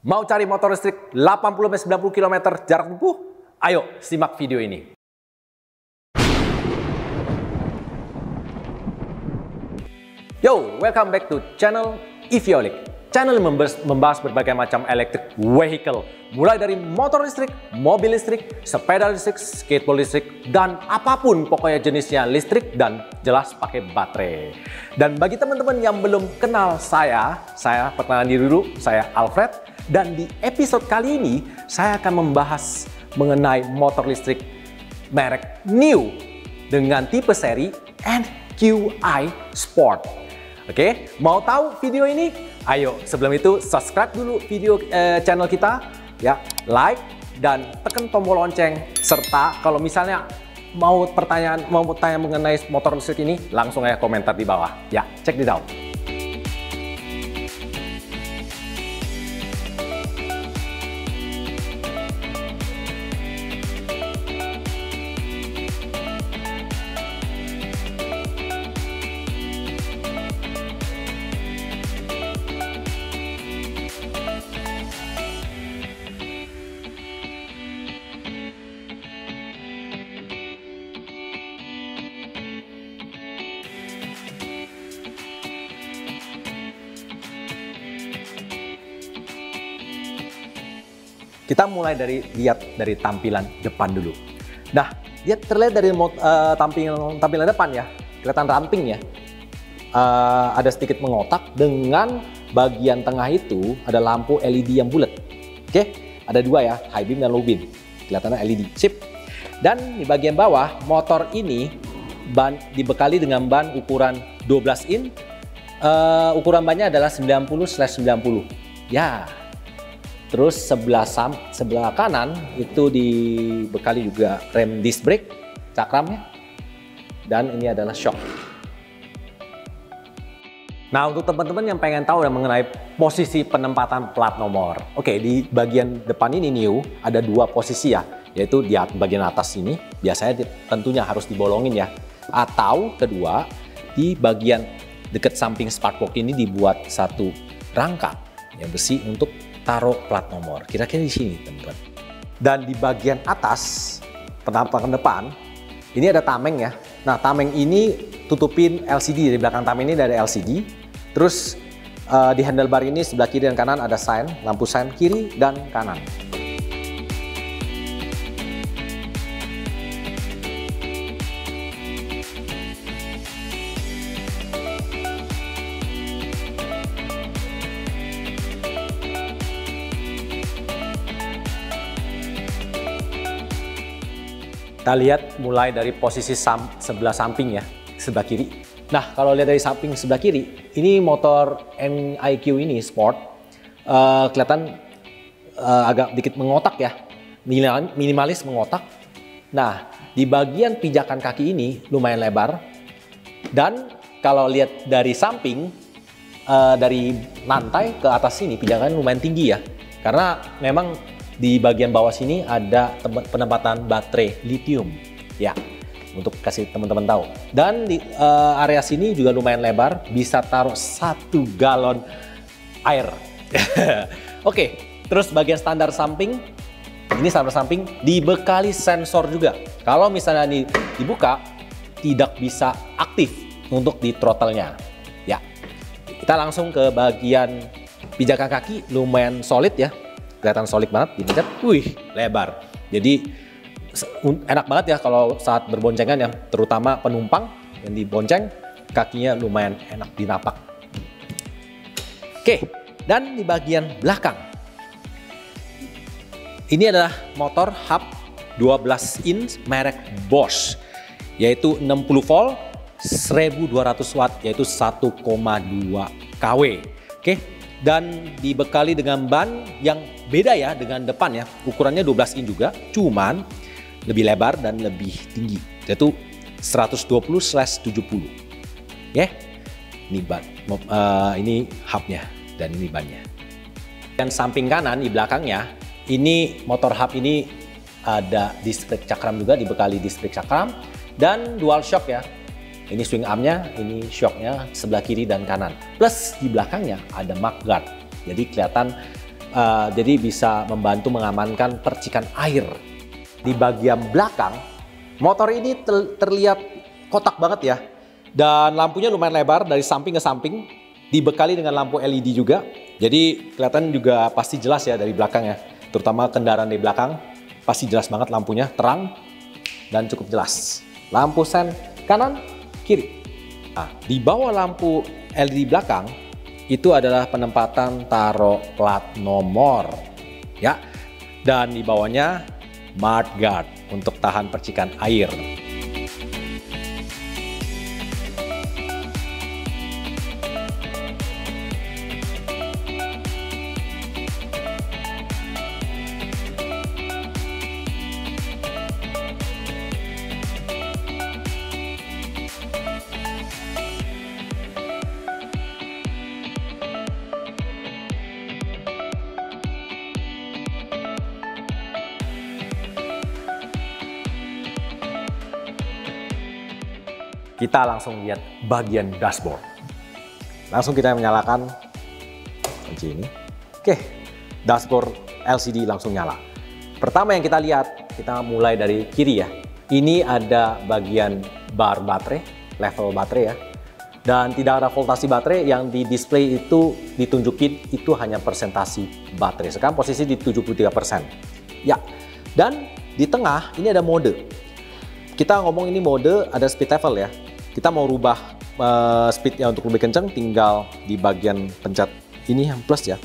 Mau cari motor listrik 80-90 km jarak tempuh? Ayo simak video ini. Yo, welcome back to channel Eviolik. Channel yang membahas berbagai macam electric vehicle, mulai dari motor listrik, mobil listrik, sepeda listrik, skateboard listrik, dan apapun pokoknya jenisnya listrik dan jelas pakai baterai. Dan bagi teman-teman yang belum kenal saya perkenalan diri dulu, saya Alfred. Dan di episode kali ini saya akan membahas mengenai motor listrik merek New dengan tipe seri NQi Sport. Oke, mau tahu video ini? Ayo, sebelum itu subscribe dulu video channel kita, ya, like dan tekan tombol lonceng, serta kalau misalnya mau tanya mengenai motor listrik ini, langsung aja komentar di bawah. Ya, check this out. Kita mulai lihat dari tampilan depan dulu. Nah, dia terlihat dari tampilan depan ya, kelihatan ramping ya. Ada sedikit mengotak, dengan bagian tengah itu ada lampu LED yang bulat. Oke, ada dua ya, high beam dan low beam. Kelihatannya LED, sip. Dan di bagian bawah, motor ini dibekali dengan ban ukuran 12 in. Ukuran bannya adalah 90/90. Ya. Terus sebelah kanan itu dibekali juga rem disc brake, cakramnya, dan ini adalah shock. Nah, untuk teman-teman yang pengen tahu mengenai posisi penempatan plat nomor, oke, di bagian depan ini New ada dua posisi ya, yaitu di bagian atas ini biasanya tentunya harus dibolongin ya, atau kedua di bagian dekat samping sparkplug ini dibuat satu rangka yang besi untuk taruh plat nomor, kira-kira di sini teman-teman. Dan di bagian atas penampakan depan ini ada tameng ya. Nah, tameng ini tutupin LCD, di belakang tameng ini ada LCD. Terus di handlebar ini sebelah kiri dan kanan ada sign, lampu sign kiri dan kanan. Kita lihat mulai dari posisi sebelah samping ya, sebelah kiri. Nah, kalau lihat dari samping sebelah kiri, ini motor NIQ ini Sport, kelihatan agak dikit mengotak ya, minimalis mengotak. Nah, di bagian pijakan kaki ini lumayan lebar. Dan kalau lihat dari samping, dari lantai ke atas sini, pijakan lumayan tinggi ya. Karena memang di bagian bawah sini ada penempatan baterai lithium ya, untuk kasih teman-teman tahu. Dan di area sini juga lumayan lebar, bisa taruh 1 galon air. Oke, terus bagian standar samping, ini standar samping dibekali sensor juga. Kalau misalnya dibuka, tidak bisa aktif untuk di throttle-nya ya. Kita langsung ke bagian pijakan kaki, lumayan solid ya. Kelihatan solid banget, dipencet, wih, lebar. Jadi enak banget ya kalau saat berboncengan ya, terutama penumpang yang dibonceng, kakinya lumayan enak dinapak. Oke, dan di bagian belakang, ini adalah motor hub 12 inch merek Bosch, yaitu 60 volt, 1200 watt, yaitu 1,2 kW. Oke. Dan dibekali dengan ban yang beda ya dengan depan ya, ukurannya 12 in juga, cuman lebih lebar dan lebih tinggi, yaitu 120/70 ya. Ini ban, ini hubnya dan ini bannya. Dan samping kanan di belakangnya, ini motor hub ini ada disc brake cakram juga, dibekali disc brake cakram dan dual shock ya. Ini swing armnya, ini shocknya sebelah kiri dan kanan. Plus di belakangnya ada mudguard. Jadi kelihatan Jadi bisa membantu mengamankan percikan air. Di bagian belakang, motor ini terlihat kotak banget ya. Dan lampunya lumayan lebar dari samping ke samping, dibekali dengan lampu LED juga. Jadi kelihatan juga pasti jelas ya dari belakang ya. Terutama kendaraan di belakang, pasti jelas banget lampunya, terang dan cukup jelas. Lampu sen kanan, kiri. Nah, di bawah lampu LED belakang, itu adalah penempatan taruh plat nomor. Ya, dan di bawahnya mudguard untuk tahan percikan air. Kita langsung lihat bagian dashboard. Langsung kita menyalakan kunci ini. Oke, dashboard LCD langsung nyala. Pertama yang kita lihat, kita mulai dari kiri ya. Ini ada bagian bar baterai, level baterai ya. Dan tidak ada voltasi baterai, yang di display itu ditunjukin itu hanya persentasi baterai. Sekarang posisi di 73%. Ya, dan di tengah ini ada mode. Kita ngomong ini mode, ada speed level ya. Kita mau rubah speednya untuk lebih kencang, tinggal di bagian pencet ini yang plus ya.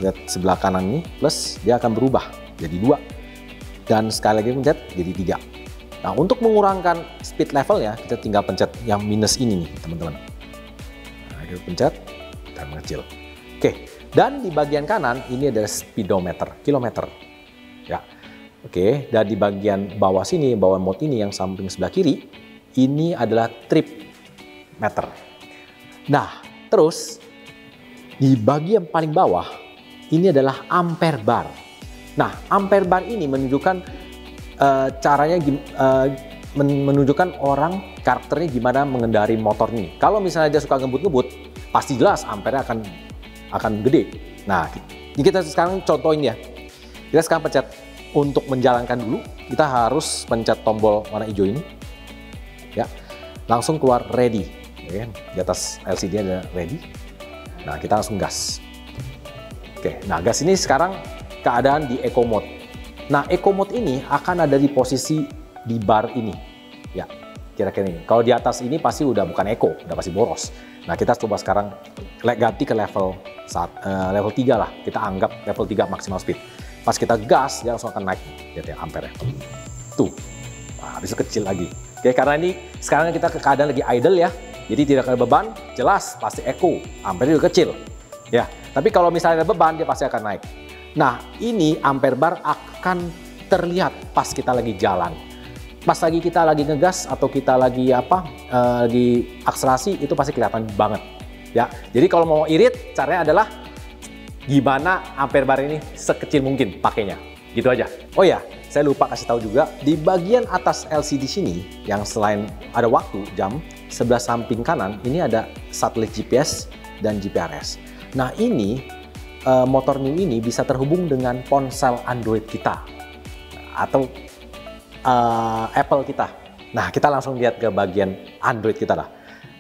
Lihat sebelah kanan ini plus, dia akan berubah jadi 2. Dan sekali lagi pencet jadi 3. Nah, untuk mengurangkan speed levelnya, kita tinggal pencet yang minus ini nih teman-teman. Nah, kita pencet dan mengecil. Oke, dan di bagian kanan ini ada speedometer, kilometer. Ya. Oke, dan di bagian bawah sini, bawah mode ini yang samping sebelah kiri, ini adalah trip meter. Nah, terus di bagian paling bawah, ini adalah ampere bar. Nah, ampere bar ini menunjukkan caranya, menunjukkan orang karakternya gimana mengendari motor ini. Kalau misalnya dia suka ngebut-ngebut, pasti jelas ampere akan gede. Nah, ini kita sekarang contohin ya. Kita sekarang pencet. Untuk menjalankan dulu, kita harus pencet tombol warna hijau ini. Ya, langsung keluar ready. Ya, di atas LCD ada ready. Nah, kita langsung gas. Oke, nah gas ini sekarang keadaan di eco mode. Nah, eco mode ini akan ada di posisi di bar ini. Ya, kira-kira ini. Kalau di atas ini pasti udah bukan eco, udah pasti boros. Nah, kita coba sekarang ganti ke level 3 lah. Kita anggap level 3 maksimal speed. Pas kita gas, dia langsung akan naik. Lihat ya, ampere. Tuh, wah, bisa kecil lagi. Oke, karena ini sekarang kita ke keadaan lagi idle ya. Jadi tidak ada beban, jelas pasti eco. Ampere juga kecil. Ya, tapi kalau misalnya ada beban, dia pasti akan naik. Nah, ini ampere bar akan terlihat pas kita lagi jalan. Pas lagi kita lagi ngegas atau kita lagi lagi akselerasi, itu pasti kelihatan banget. Ya, jadi kalau mau irit, caranya adalah gimana ampere bar ini sekecil mungkin pakainya, gitu aja. Oh ya, saya lupa kasih tahu juga di bagian atas LCD sini yang selain ada waktu jam, sebelah samping kanan ini ada satelit GPS dan GPRS. Nah, ini motor new ini bisa terhubung dengan ponsel Android kita atau Apple kita. Nah, kita langsung lihat ke bagian Android kita lah.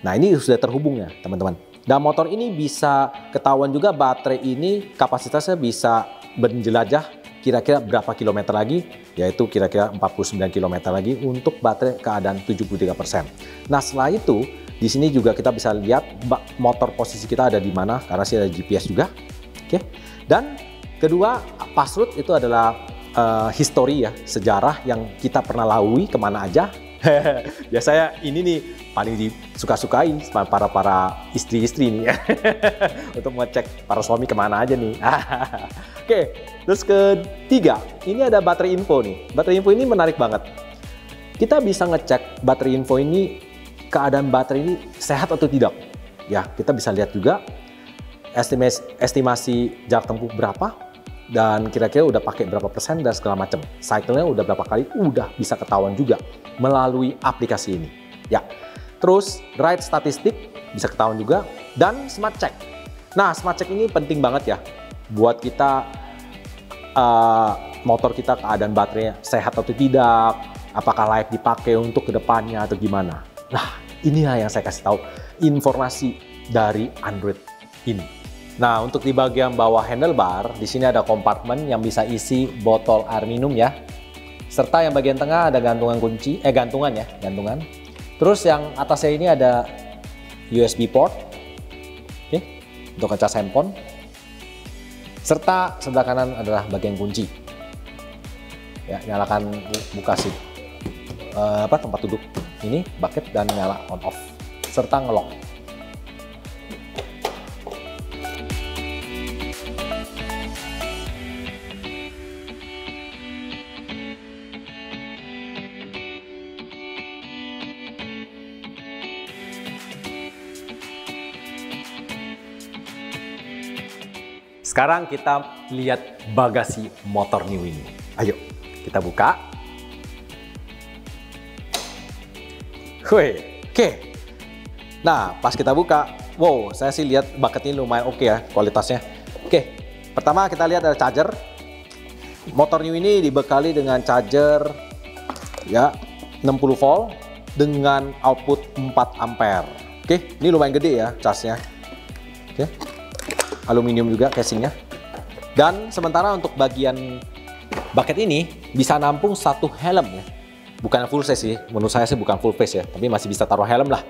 Nah, ini sudah terhubung ya teman-teman. Dan motor ini bisa ketahuan juga baterai ini kapasitasnya bisa menjelajah kira-kira berapa kilometer lagi, yaitu kira-kira 49 km lagi untuk baterai keadaan 73%. Nah, setelah itu di sini juga kita bisa lihat motor posisi kita ada di mana karena sih ada GPS juga. Oke. Dan kedua, password itu adalah history ya, sejarah yang kita pernah lalui kemana aja. Biasanya ini nih paling disuka-sukai sama para istri-istri nih ya. Untuk ngecek para suami kemana aja nih. Oke, terus ketiga, ini ada baterai info nih. Baterai info ini menarik banget. Kita bisa ngecek baterai info ini, keadaan baterai ini sehat atau tidak. Ya, kita bisa lihat juga estimasi jarak tempuh berapa, dan kira-kira udah pakai berapa persen dan segala macam. Cycle-nya udah berapa kali, udah bisa ketahuan juga melalui aplikasi ini. Ya, terus ride statistik bisa ketahuan juga, dan smart check. Nah, smart check ini penting banget ya. buat kita motor kita keadaan baterainya sehat atau tidak, apakah layak dipakai untuk kedepannya atau gimana. Nah, inilah yang saya kasih tahu informasi dari Android ini. Nah, untuk di bagian bawah handlebar, di sini ada kompartemen yang bisa isi botol air minum ya. Serta yang bagian tengah ada gantungan kunci, gantungan. Terus yang atasnya ini ada USB port, oke, untuk ngecas handphone. Serta sebelah kanan adalah bagian kunci. Ya, nyalakan buka sih tempat duduk ini, bucket, dan nyala on off serta ngelock. Sekarang kita lihat bagasi motor new ini. Ayo, kita buka. Oke. Nah, pas kita buka, wow, saya sih lihat bucket ini lumayan oke ya kualitasnya. Oke, pertama kita lihat ada charger. Motor new ini dibekali dengan charger ya 60 volt dengan output 4 ampere. Oke, ini lumayan gede ya casnya. Oke. Aluminium juga casingnya. Dan sementara untuk bagian bucket ini bisa nampung satu helm ya. Bukan full face sih, menurut saya sih bukan full face ya, tapi masih bisa taruh helm lah.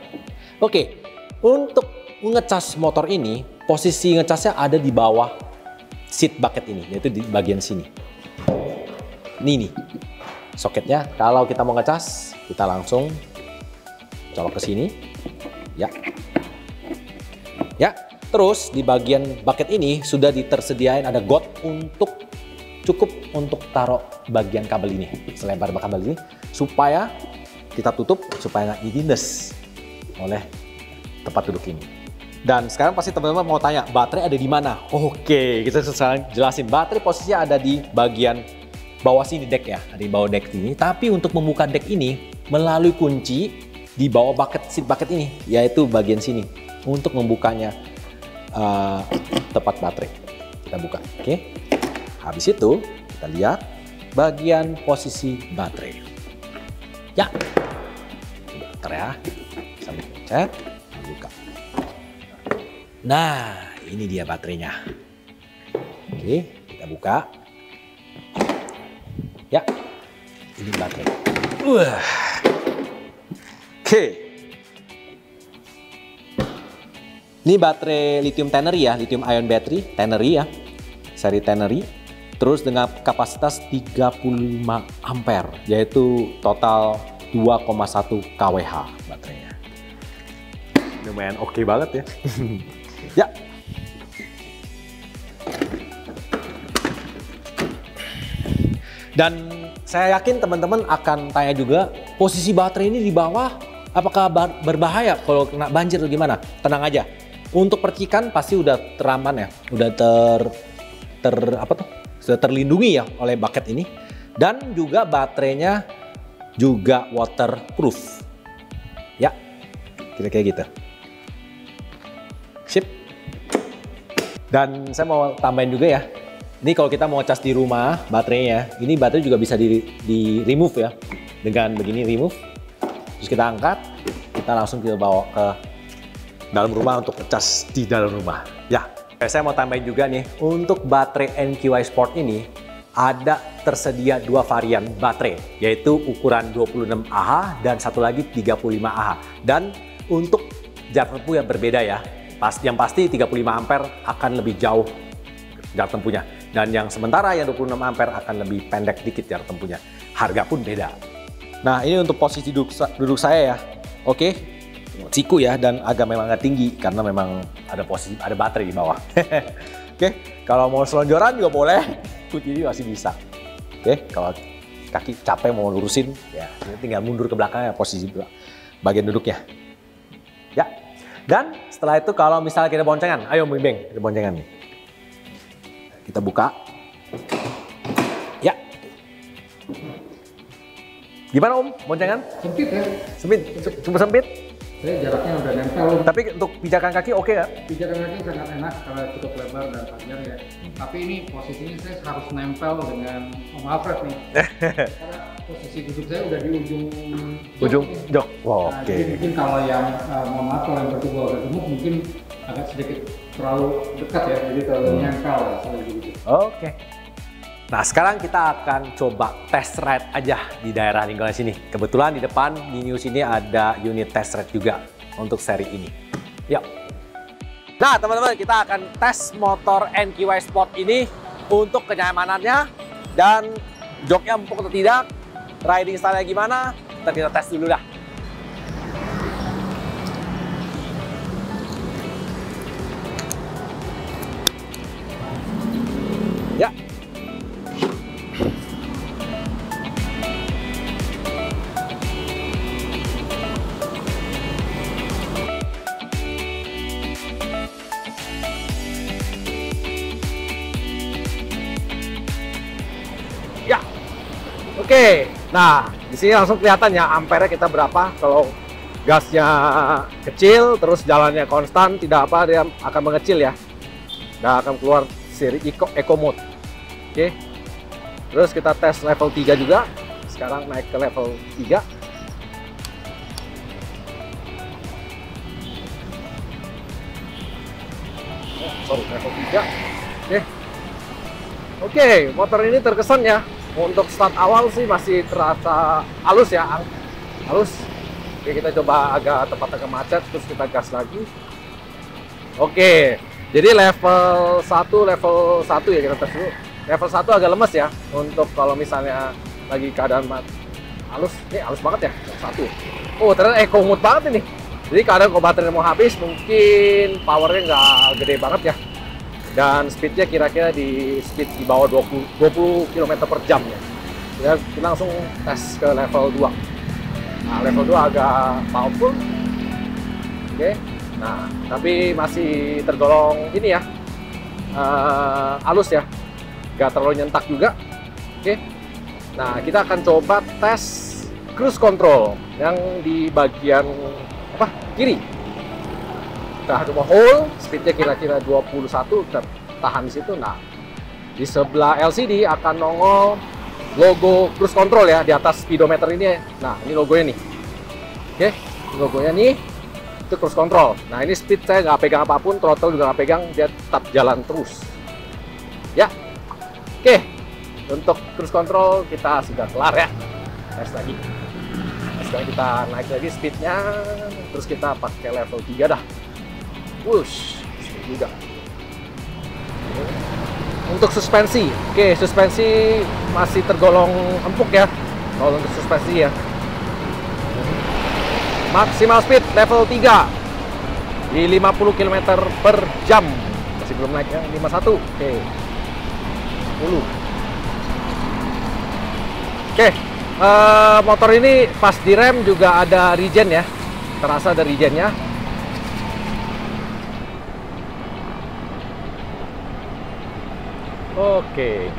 Oke, untuk ngecas motor ini, posisi ngecasnya ada di bawah seat bucket ini, yaitu di bagian sini. Ini nih, soketnya. Kalau kita mau ngecas, kita langsung colok ke sini. Ya. Terus di bagian bucket ini sudah ditersediain ada got cukup untuk taruh bagian kabel ini, selebar kabel ini, supaya kita tutup supaya nggak ditindas oleh tempat duduk ini. Dan sekarang pasti teman-teman mau tanya, baterai ada di mana? Oke, kita sekarang jelasin. Baterai posisinya ada di bagian bawah sini deck ya, ada di bawah deck ini. Tapi untuk membuka deck ini melalui kunci di bawah seat bucket ini, yaitu bagian sini. Untuk membukanya tempat baterai kita buka. Oke, habis itu kita lihat bagian posisi baterai ya, baterai ya, sambil pencet buka. Nah, ini dia baterainya. Oke, kita buka ya, ini baterai. Oke, ini baterai lithium Tannery ya, lithium ion battery Tannery ya, seri Tannery. Terus dengan kapasitas 35 ampere, yaitu total 2,1 kWh baterainya. Lumayan oke banget ya. Ya. Dan saya yakin teman-teman akan tanya juga, posisi baterai ini di bawah, apakah berbahaya kalau kena banjir atau gimana? Tenang aja. Untuk percikan pasti udah teraman ya, udah sudah terlindungi ya oleh bucket ini. Dan juga baterainya juga waterproof. Ya, kira-kira gitu. Sip. Dan saya mau tambahin juga ya. Ini kalau kita mau cas di rumah baterainya, ini baterai juga bisa di remove ya. Dengan begini remove. Terus kita angkat, kita langsung kita bawa ke dalam rumah untuk ngecas di dalam rumah. Ya, saya mau tambahin juga nih, untuk baterai NQi Sport ini ada tersedia dua varian baterai, yaitu ukuran 26 Ah dan satu lagi 35 Ah. Dan untuk jarak tempuh yang berbeda ya. Yang pasti 35 ampere akan lebih jauh jarak tempuhnya. Dan yang sementara yang 26 ampere akan lebih pendek dikit jarak tempuhnya. Harga pun beda. Nah, ini untuk posisi duduk saya ya. Oke. Siku ya, dan memang agak tinggi karena memang ada baterai di bawah. Oke, kalau mau selonjoran juga boleh, jadi masih bisa. Oke, kalau kaki capek mau lurusin, ya tinggal mundur ke belakang ya posisi bagian duduknya. Ya, dan setelah itu kalau misalnya kita boncengan, ayo Beng, kita boncengan nih. Kita buka. Ya. Gimana Om, boncengan? Sempit ya? Sempit, cukup sempit? Saya jaraknya udah nempel. Tapi untuk pijakan kaki oke ya? Pijakan kaki sangat enak karena cukup lebar dan panjang ya. Tapi ini posisinya saya harus nempel dengan Om Alfred nih. Karena posisi duduk saya udah di ujung jok. Wow, nah, oke. jadi mungkin kalau yang mohon maaf kalau yang bertubuh agak gemuk mungkin agak sedikit terlalu dekat ya, jadi terlalu nempel ya, gitu. Oke. Nah, sekarang kita akan coba test ride aja di daerah lingkungan sini. Kebetulan di depan di News ini ada unit test ride juga untuk seri ini. Yuk. Nah, teman-teman, kita akan tes motor NQi Sport ini untuk kenyamanannya dan joknya empuk atau tidak, riding style-nya gimana, kita tes dulu dah. Ya. Ya. Oke. Nah, di sini langsung kelihatan ya ampere kita berapa. Kalau gasnya kecil, terus jalannya konstan, tidak apa, dia akan mengecil ya. Nah, akan keluar seri Eco Mode. Oke. Terus kita tes level 3 juga. Sekarang naik ke level 3. Sorry, level 3. Oke. Oke, motor ini terkesan ya. Untuk start awal sih masih terasa halus ya, halus. Oke, kita coba agak tepatnya macet, terus kita gas lagi. Oke, jadi level 1 ya kita tes dulu. Level 1 agak lemes ya, untuk kalau misalnya lagi keadaan halus. Ini halus banget ya, level 1. Oh, ternyata eco mode banget ini. Jadi kadang kalau baterainya mau habis, mungkin powernya nggak gede banget ya. Dan speednya kira-kira di speed di bawah 20 km per jam ya. Kita langsung tes ke level 2. Nah, level 2 agak powerful. Oke. Nah, tapi masih tergolong ini ya, halus ya, nggak terlalu nyentak juga. Oke. Nah, kita akan coba tes cruise control yang di bagian kiri. Kita coba hold, speednya kira-kira 21, kita tahan di situ. Nah, di sebelah LCD akan nongol logo cruise control ya, di atas speedometer ini. Nah, ini logonya nih. Oke, logonya nih, itu cruise control. Nah, ini speed saya nggak pegang apapun, throttle juga nggak pegang, dia tetap jalan terus. Ya, oke. Untuk cruise control kita sudah kelar ya. Tes lagi. Sekarang kita naik lagi speednya, terus kita pakai level 3 dah. Wush, juga. Untuk suspensi, oke, suspensi masih tergolong empuk ya. Kalau untuk suspensi ya. Maksimal speed level 3 di 50 km per jam. Masih belum naik ya, 51. Oke. 10. Oke, motor ini pas direm juga ada regen ya. Terasa ada regennya. Oke.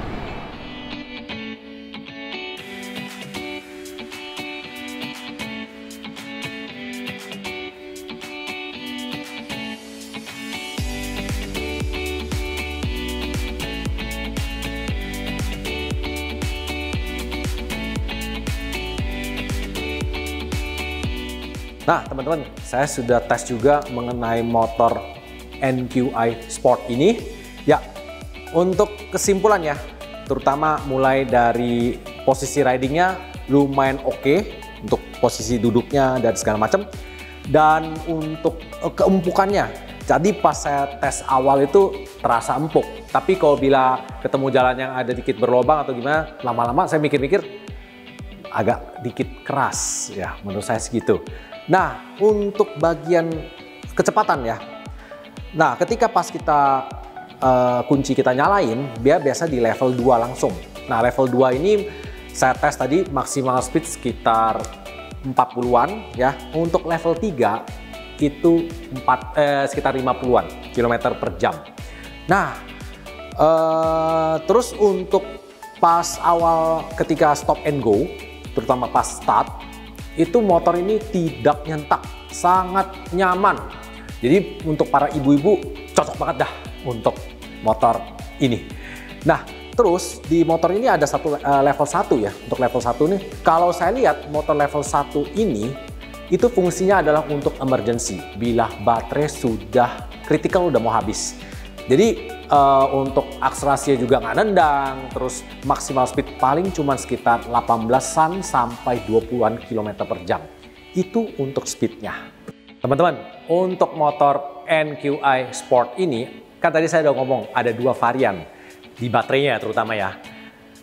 Nah, teman-teman, saya sudah tes juga mengenai motor NQi Sport ini. Ya, untuk kesimpulannya, terutama mulai dari posisi ridingnya lumayan oke, untuk posisi duduknya dan segala macam. Dan untuk keempukannya, jadi pas saya tes awal itu terasa empuk. Tapi kalau bila ketemu jalan yang ada dikit berlobang atau gimana, lama-lama saya mikir-mikir agak dikit keras ya, menurut saya segitu. Nah, untuk bagian kecepatan ya. Nah, ketika pas kita kunci kita nyalain, dia biasa di level 2 langsung. Nah, level 2 ini saya tes tadi maksimal speed sekitar 40-an ya. Untuk level 3 itu sekitar 50-an kilometer per jam. Nah, terus untuk pas awal ketika stop and go, terutama pas start, itu motor ini tidak nyentak, sangat nyaman. Jadi untuk para ibu-ibu cocok banget dah untuk motor ini. Nah, terus di motor ini ada satu level 1 ya. Untuk level 1 nih, kalau saya lihat motor level 1 ini itu fungsinya adalah untuk emergency bila baterai sudah kritikal, udah mau habis. Jadi untuk akselerasinya juga nggak nendang, terus maksimal speed paling cuma sekitar 18-an sampai 20-an km per jam. Itu untuk speednya. Teman-teman, untuk motor NQi Sport ini, kan tadi saya udah ngomong ada 2 varian di baterainya terutama ya.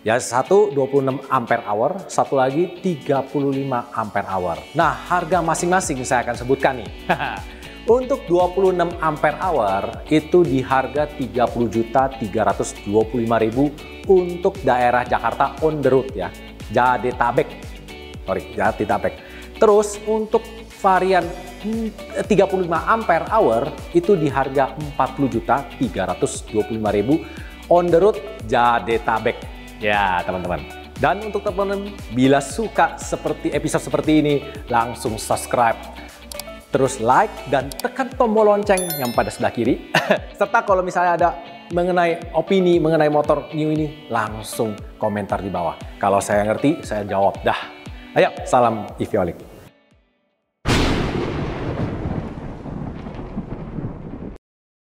Ya, satu 26 ampere hour, satu lagi 35 ampere hour. Nah, harga masing-masing saya akan sebutkan nih. Untuk 26 ampere hour itu di harga 30.325.000 untuk daerah Jakarta on the road ya. Jadetabek. Terus untuk varian 35 ampere hour itu di harga 40.325.000 on the road Jadetabek. Ya, teman-teman. Dan untuk teman-teman bila suka seperti episode seperti ini, langsung subscribe. Terus like dan tekan tombol lonceng yang pada sebelah kiri. Serta kalau misalnya ada mengenai opini mengenai motor new ini, langsung komentar di bawah. Kalau saya ngerti, saya jawab dah. Ayo, salam Iviolik.